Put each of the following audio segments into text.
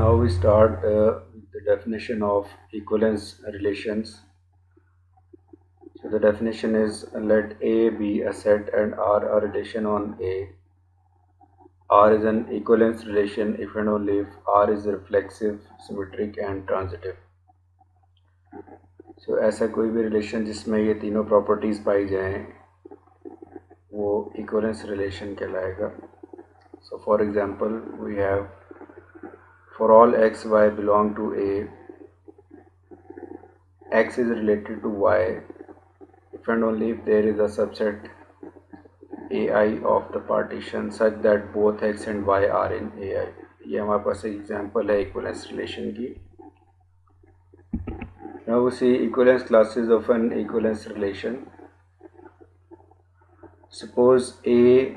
Now we start with the definition of equivalence relations. So the definition is, let A be a set and R a relation on A. R is an equivalence relation if and only if R is reflexive, symmetric and transitive. So ऐसा कोई भी relation जिसमें ये तीनों properties पाई जाएं वो equivalence relation कहलाएगा. So for example we have, for all x y belong to A, x is related to y if and only if there is a subset AI of the partition such that both x and y are in AI. ये हमारे पास एक example है equivalence relation की. Now we see equivalence classes of an equivalence relation. Suppose A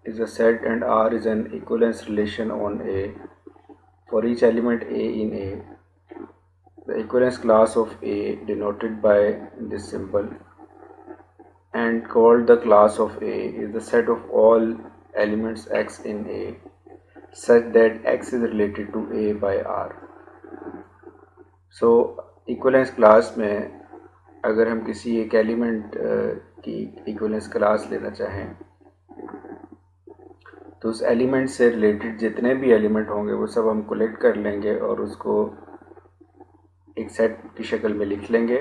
is a set and R is an equivalence relation on A. For each element A in A, the equivalence class of A denoted by this symbol and called the class of A is the set of all elements x in A such that x is related to A by R. So equivalence class में अगर हम किसी एक element की equivalence class लेना चाहें तो उस एलिमेंट से रिलेटेड जितने भी एलिमेंट होंगे वो सब हम कलेक्ट कर लेंगे और उसको एक सेट की शक्ल में लिख लेंगे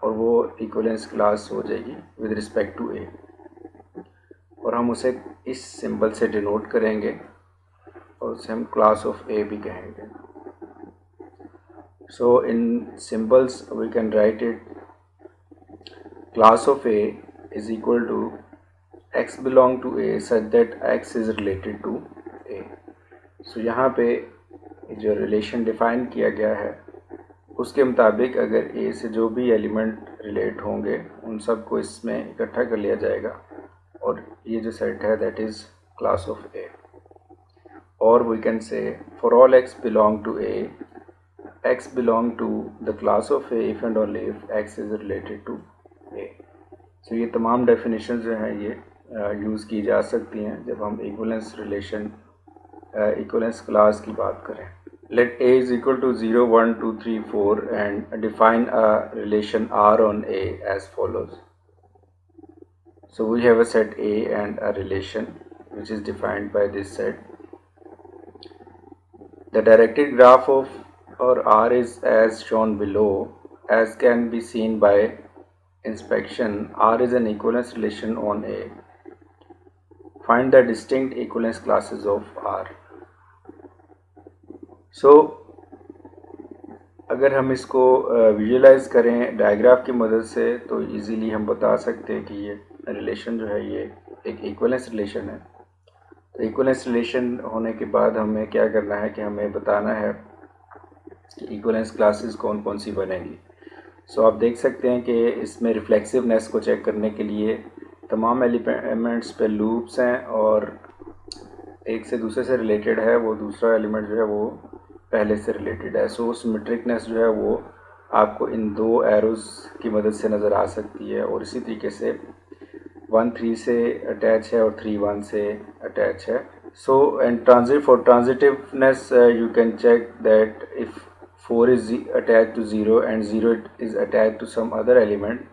और वो इक्विवेलेंस क्लास हो जाएगी विद रिस्पेक्ट टू ए, और हम उसे इस सिंबल से डिनोट करेंगे और उसे हम क्लास ऑफ ए भी कहेंगे. So in symbols we can write it, class of A is equal to x belong to A such that x is related to A. So यहाँ पे जो रिलेशन डिफाइन किया गया है उसके मुताबिक अगर A से जो भी एलिमेंट रिलेट होंगे उन सब को इसमें इकट्ठा कर लिया जाएगा और ये जो सेट है that is class of A. और we can say for all x belong to A, x belong to the class of A if and only if x is related to A. So ये तमाम definition जो हैं ये use की जा सकती हैं जब हम इक्विवेलेंस रिलेशन इक्विवेलेंस क्लास की बात करें. Let A is equal to 0, 1, 2, 3, 4 and define a relation R on A as follows. So we have a set A and a relation which is defined by this set. The directed graph of or R is as shown below. As can be seen by inspection, R is an equivalence relation on A. Find the distinct equivalence classes of R. So अगर हम इसको visualise करें digraph की मदद से तो easily हम बता सकते हैं कि ये रिलेशन जो है ये एक इक्विवेलेंस रिलेशन है. तो इक्विवेलेंस रिलेशन होने के बाद हमें क्या करना है कि हमें बताना है इक्विवेलेंस क्लासेस कौन कौन सी बनेंगी. सो आप देख सकते हैं कि इसमें रिफ्लेक्सिवनेस को चेक करने के लिए तमाम एलिमेंट्स पे लूप्स हैं और एक से दूसरे से रिलेटेड है वो दूसरा एलिमेंट जो है वो पहले से रिलेटेड है. सो सिमेट्रिकनेस जो है वो आपको इन दो एरोज़ की मदद से नज़र आ सकती है और इसी तरीके से 1 3 से अटैच है और 3 1 से अटैच है. So and for transitiveness you can check that if 4 is attached to 0 and 0 is attached to some other element,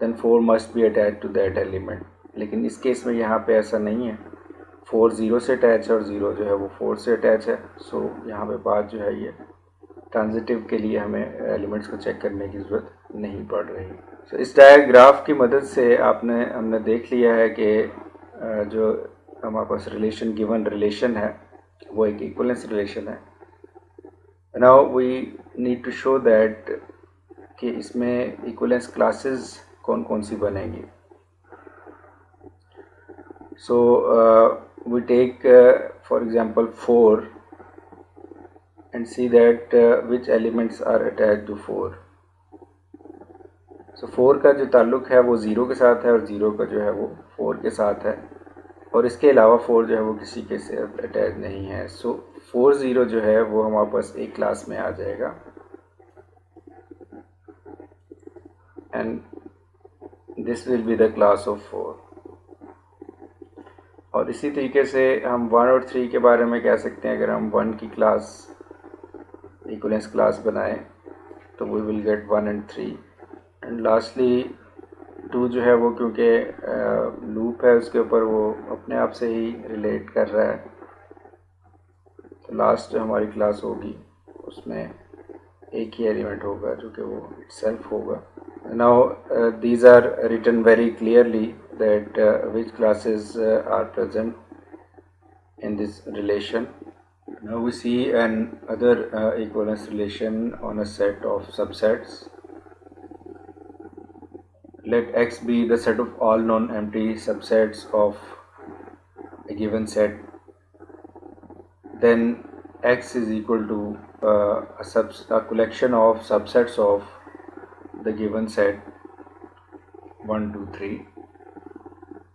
then 4 must be attached to that element. लेकिन इस केस में यहाँ पे ऐसा नहीं है. 4 0 से अटैच है और 0 जो है वो 4 से अटैच है. सो यहाँ पे बात जो है ये ट्रांजिटिव के लिए हमें एलिमेंट्स को चेक करने की ज़रूरत नहीं पड़ रही. सो इस डायग्राफ की मदद से हमने देख लिया है कि जो हमारे पास रिलेशन गिवन रिलेशन है वो एक इक्विवेलेंस रिलेशन है. Now we need to show that कि इसमें इक्विवेलेंस क्लासेस कौन कौन सी बनेंगी. So we take for example 4 and see that which elements are attached to 4. So 4 का जो ताल्लुक़ है वो 0 के साथ है और 0 का जो है वो 4 के साथ है और इसके अलावा 4 जो है वो किसी के साथ अटैच नहीं है. सो 4 0 जो है वो हमारे पास एक क्लास में आ जाएगा and this will be the class of 4. और इसी तरीके से हम 1 और 3 के बारे में कह सकते हैं. अगर हम 1 की क्लास इक्वलेंस क्लास बनाएं तो we will get 1 and 3 and lastly 2 जो है वो क्योंकि लूप है उसके ऊपर वो अपने आप से ही रिलेट कर रहा है, तो लास्ट जो हमारी क्लास होगी उसमें एक ही एलिमेंट होगा जो कि वो इटसेल्फ होगा. Now these are written very clearly that which classes are present in this relation. Now we see another equivalence relation on a set of subsets. Let X be the set of all non-empty subsets of a given set. Then X is equal to a collection of subsets of the given set 1, 2, 3.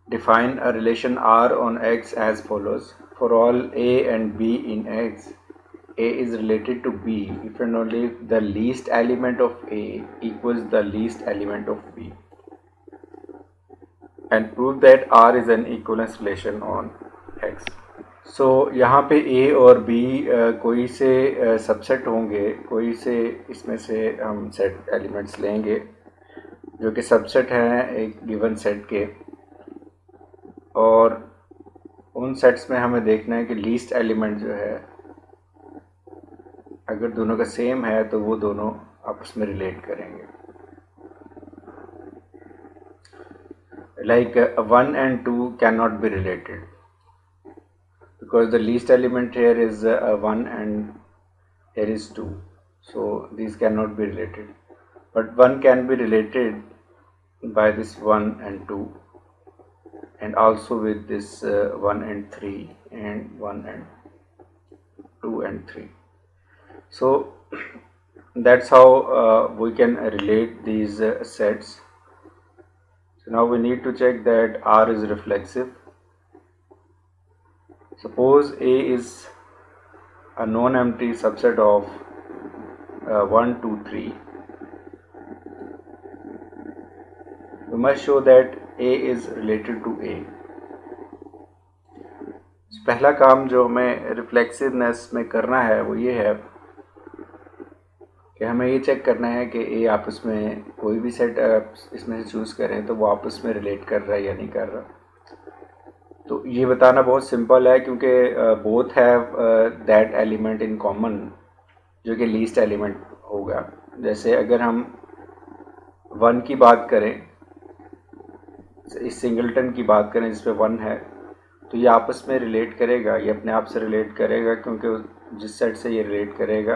Define a relation R on X as follows. For all A and B in X, A is related to B if and only if the least element of A equals the least element of B. And prove that R is an equivalence relation on X. So यहाँ पे A और B कोई से subset होंगे, कोई से इसमें से हम सेट एलिमेंट्स लेंगे जो कि सबसेट हैं एक गिवन सेट के, और उन सेट्स में हमें देखना है कि लीस्ट एलिमेंट जो है अगर दोनों का सेम है तो वो दोनों आपस में रिलेट करेंगे. Like 1 and 2 can not be related because the least element here is 1 and here is 2, so these cannot be related, but 1 can be related by this 1 and 2 and also with this 1 and 3 and 1 and 2 and 3. So that's how we can relate these sets. So now we need to check that R is reflexive. Suppose A is a non-empty subset of 1, 2, 3. We must show that A is related to A. पहला काम जो हमें रिफ्लेक्सिवनेस में करना है वो ये है कि हमें ये चेक करना है कि A आपस में कोई भी सेट इसमें से चूज़ करें तो वो आपस में रिलेट कर रहा है या नहीं कर रहा. तो ये बताना बहुत सिंपल है क्योंकि both have that element in common जो कि लीस्ट एलिमेंट होगा. जैसे अगर हम 1 की बात करें, इस सिंगलटन की बात करें जिस पे 1 है, तो ये आपस में रिलेट करेगा, ये अपने आप से रिलेट करेगा क्योंकि जिस सेट से ये रिलेट करेगा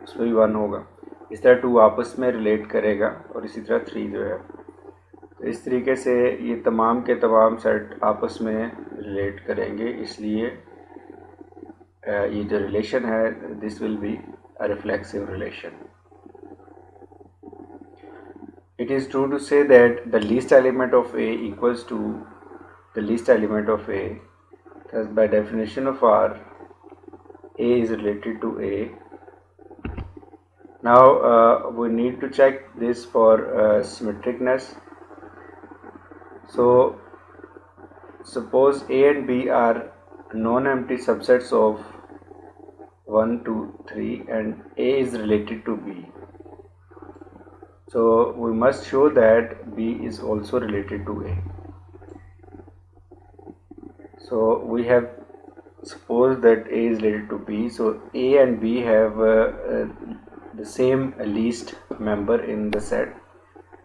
उसमें भी 1 होगा. इस तरह 2 आपस में रिलेट करेगा और इसी तरह 3 जो है. तो इस तरीके से ये तमाम के तमाम सेट आपस में रिलेट करेंगे, इसलिए ये जो रिलेशन है this will be a reflexive relation. It is true to say that the least element of A equals to the least element of A. Thus, by definition of R, A is related to A. Now, we need to check this for symmetricness. So, suppose A and B are non-empty subsets of 1, 2, 3 and A is related to B. So we must show that B is also related to A. So we have supposed that A is related to B. So A and B have the same least member in the set.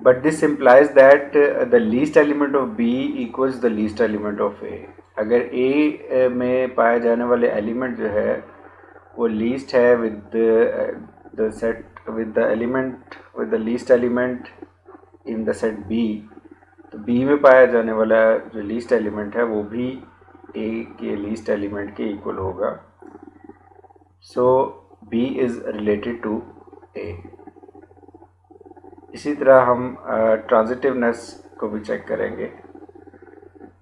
But this implies that the least element of B equals the least element of A. अगर A में पाए जाने वाले element जो है वो least है with the set with the element with the least element in the set B, तो B में पाया जाने वाला जो लीस्ट एलिमेंट है वो भी A के लीस्ट एलिमेंट के इक्वल होगा. So B is related to A. इसी तरह हम ट्रांजिटिवनेस को भी चेक करेंगे.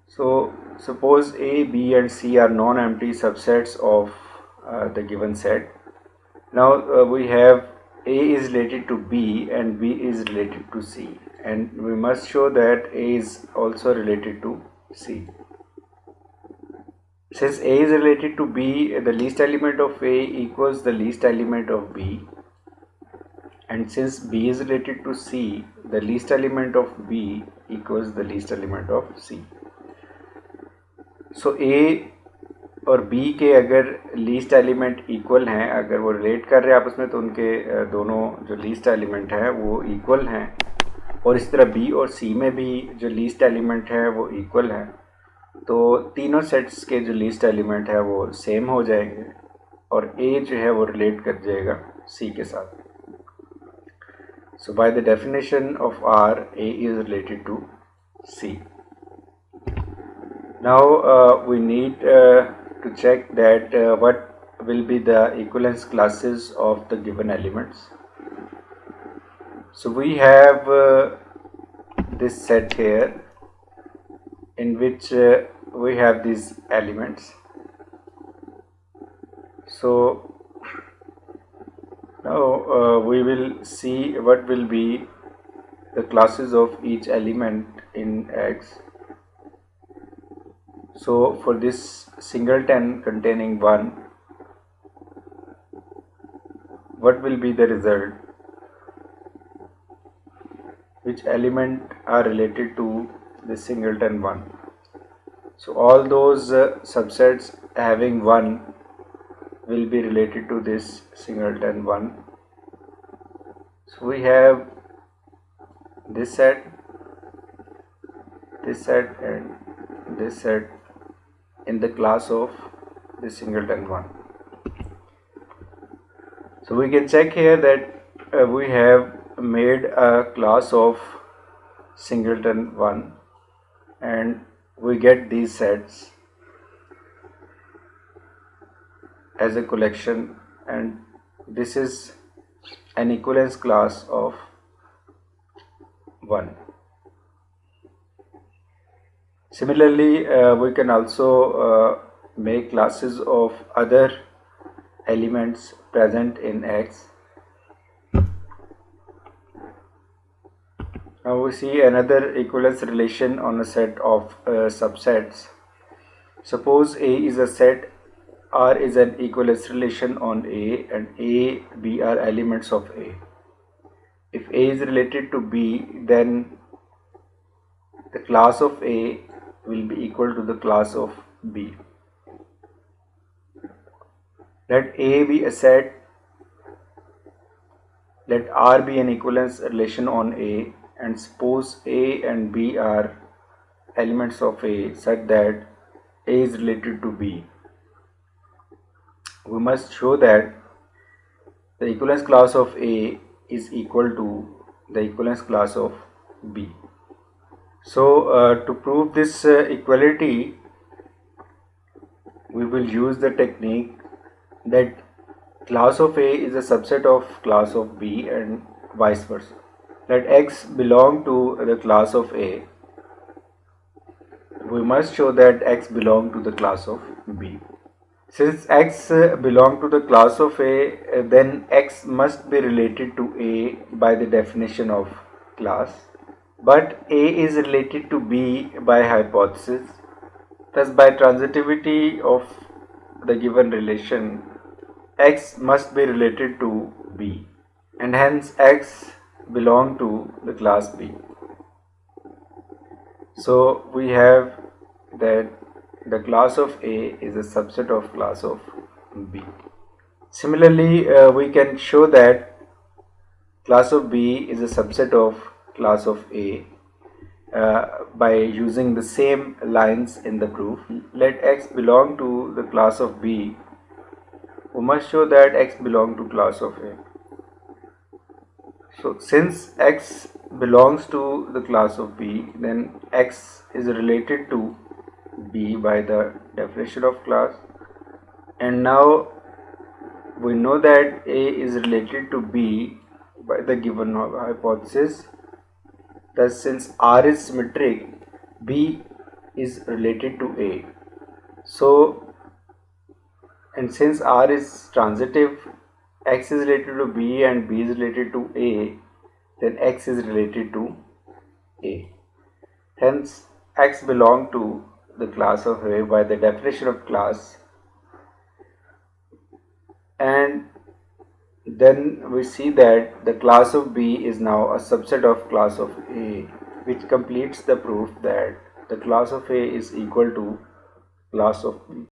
So suppose A, B and C are non-empty subsets of the given set. Now we have A is related to B and B is related to C, and we must show that A is also related to C. Since A is related to B, the least element of A equals the least element of B. And since B is related to C, the least element of B equals the least element of C. So A और B के अगर least element equal हैं, अगर वो relate कर रहे हैं आपस में, तो उनके दोनों जो लीस्ट एलिमेंट हैं वो इक्वल हैं. और इस तरह B और C में भी जो लीस्ट एलिमेंट है वो इक्वल है. तो तीनों सेट्स के जो लीस्ट एलिमेंट है वो सेम हो जाएंगे और A जो है वो रिलेट कर जाएगा C के साथ. So by the definition of R, A is related to C. Now we need to check that what will be the equivalence classes of the given elements. So we have this set here in which we have these elements. So now we will see what will be the classes of each element in X. So for this singleton containing 1, what will be the result? Which element are related to the singleton 1? So all those subsets having 1 will be related to this singleton 1. So we have this set and this set in the class of the singleton 1. So we can check here that we have made a class of singleton 1 and we get these sets as a collection, and this is an equivalence class of 1. Similarly, we can also make classes of other elements present in X. Now we see another equivalence relation on a set of subsets. Suppose A is a set, R is an equivalence relation on A, and A, B are elements of A. If A is related to B, then the class of A will be equal to the class of B. Let A be a set, let R be an equivalence relation on A, and suppose A and B are elements of A such that A is related to B. We must show that the equivalence class of A is equal to the equivalence class of B. So to prove this equality, we will use the technique that class of A is a subset of class of B and vice versa. Let X belong to the class of A. We must show that X belong to the class of B. Since X belong to the class of A, then X must be related to A by the definition of class. But A is related to B by hypothesis. Thus, by transitivity of the given relation, X must be related to B, and hence X belong to the class B. So we have that the class of A is a subset of class of B. Similarly, we can show that class of B is a subset of class of A by using the same lines in the proof. Let X belong to the class of B. We must show that X belong to class of A. So since X belongs to the class of B, then X is related to B by the definition of class, and now we know that A is related to B by the given hypothesis. Thus, since R is symmetric, B is related to A. So, and since R is transitive, X is related to B and B is related to A, then X is related to A. Hence, X belong to the class of A by the definition of class, and then we see that the class of B is now a subset of class of A, which completes the proof that the class of A is equal to class of B.